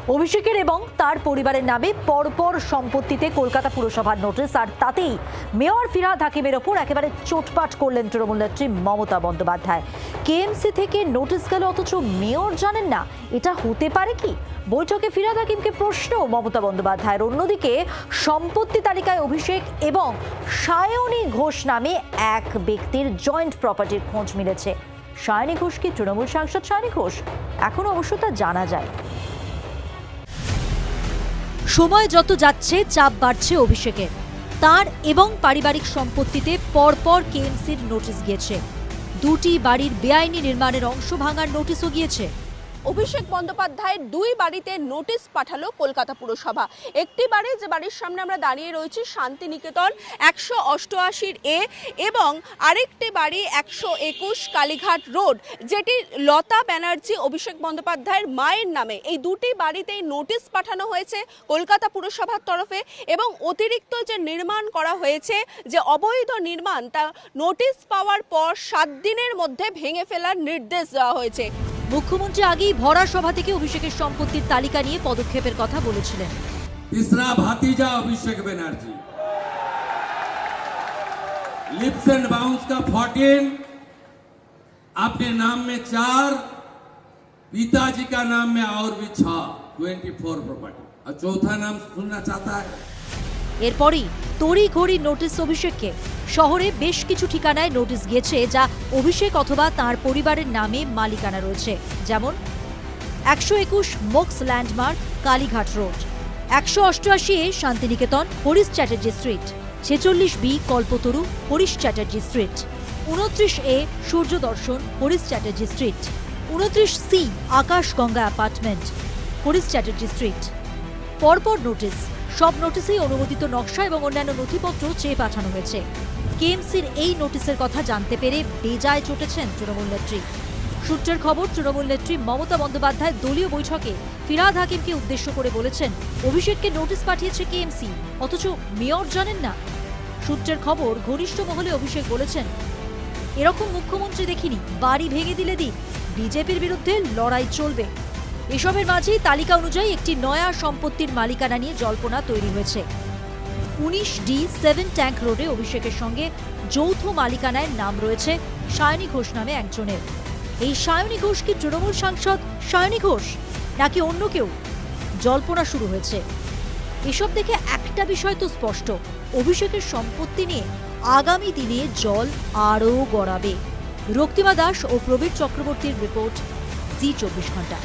অভিষেকের এবং তার পরিবারের নামে পরপর সম্পত্তিতে কলকাতা পুরসভার নোটিশ, আর তাতেই মেয়র ফিরহাদ হাকিমের ওপর একেবারে চোটপাট করলেন তৃণমূল নেত্রী মমতা বন্দ্যোপাধ্যায়। কেএমসি থেকে নোটিশ গেল অথচ মেয়র জানেন না, এটা হতে পারে কি? বৈঠকে ফিরহাদ হাকিমকে প্রশ্ন মমতা বন্দ্যোপাধ্যায়ের। অন্যদিকে সম্পত্তি তালিকায় অভিষেক এবং সায়নী ঘোষ নামে এক ব্যক্তির জয়েন্ট প্রপার্টির খোঁজ মিলেছে। সায়নী ঘোষ কি তৃণমূল সাংসদ সায়নী ঘোষ? এখনো অবশ্য তা জানা যায়। সময় যত যাচ্ছে চাপ বাড়ছে অভিষেকের। তার এবং পারিবারিক সম্পত্তিতে পরপর কেএমসির নোটিশ গিয়েছে। দুটি বাড়ির বেআইনি নির্মাণের অংশ ভাঙার নোটিশও গিয়েছে। অভিষেক বন্দ্যোপাধ্যায়ের দুই বাড়িতে নোটিশ পাঠালো কলকাতা পুরসভা। একটি বাড়ি, যে বাড়ির সামনে আমরা দাঁড়িয়ে রয়েছি, শান্তিনিকেতন 188 এ, এবং আরেকটি বাড়ি 121 কালীঘাট রোড, যেটি লতা ব্যানার্জি অভিষেক বন্দ্যোপাধ্যায়ের মায়ের নামে। এই দুটি বাড়িতেই নোটিশ পাঠানো হয়েছে কলকাতা পুরসভার তরফে, এবং অতিরিক্ত যে নির্মাণ করা হয়েছে, যে অবৈধ নির্মাণ, তা নোটিশ পাওয়ার পর 7 দিনের মধ্যে ভেঙে ফেলার নির্দেশ দেওয়া হয়েছে। মুখ্যমন্ত্রী আগেই ভরা সভা থেকে অভিষেকের সম্পত্তির তালিকা নিয়ে পদক্ষেপের কথা বলেছিলেন। तीसरा भातीजा Abhishek Banerjee, lips and bounce का 14, अपने नाम में 4, पिताजी का नाम में और भी 6, 24 प्रॉपर्टी, और चौथा नाम सुनना चाहता है। এরপরই তড়িঘড়ি নোটিশ অভিষেককে। শহরে বেশ কিছু ঠিকানায় নোটিশ গিয়েছে যা অভিষেক অথবা তার পরিবারের নামে মালিকানা রয়েছে, যেমন 121 মোক্স ল্যান্ডমার্ক কালীঘাট রোড, 188 এ শান্তিনিকেতন হরিশ চ্যাটার্জি স্ট্রিট, 46 বি কল্পতরু হরিশ চ্যাটার্জি স্ট্রিট, 29 এ সূর্য দর্শন হরিশ চ্যাটার্জি স্ট্রিট, 29 সি আকাশ গঙ্গা অ্যাপার্টমেন্ট হরিশ চ্যাটার্জি স্ট্রিট। পরপর নোটিশ, সব নোটিশেই অনুমোদিত নকশা এবং অন্যান্য নথিপত্র চেয়ে পাঠানো হয়েছে। কেএমসির এই নোটিশের কথা জানতে পেরে বেজায় চটেছেন তৃণমূল নেত্রী। সূত্রের খবর, তৃণমূল নেত্রী মমতা বন্দ্যোপাধ্যায় দলীয় বৈঠকে ফিরহাদ হাকিমকে উদ্দেশ্য করে বলেছেন, অভিষেককে নোটিশ পাঠিয়েছে কেএমসি, অথচ মেয়র জানেন না। সূত্রের খবর, ঘনিষ্ঠ মহলে অভিষেক বলেছেন, এরকম মুখ্যমন্ত্রী দেখিনি, বাড়ি ভেঙে দিলে দিক, বিজেপির বিরুদ্ধে লড়াই চলবে। এসবের মাঝেই তালিকা অনুযায়ী একটি নয়া সম্পত্তির মালিকানা নিয়ে জল্পনা তৈরি হয়েছে। 19D 7 ট্যাঙ্ক রোডে অভিষেকের সঙ্গে যৌথ মালিকানায় নাম রয়েছে সায়নী ঘোষ নামে একজনের। এই সায়নী ঘোষ কি তৃণমূল সাংসদ সায়নী ঘোষ, নাকি অন্য কেউ? জল্পনা শুরু হয়েছে। এসব দেখে একটা বিষয় তো স্পষ্ট, অভিষেকের সম্পত্তি নিয়ে আগামী দিনে জল আরও গড়াবে। রক্তিমা দাস ও প্রবীর চক্রবর্তীর রিপোর্ট, জি 24 ঘন্টা।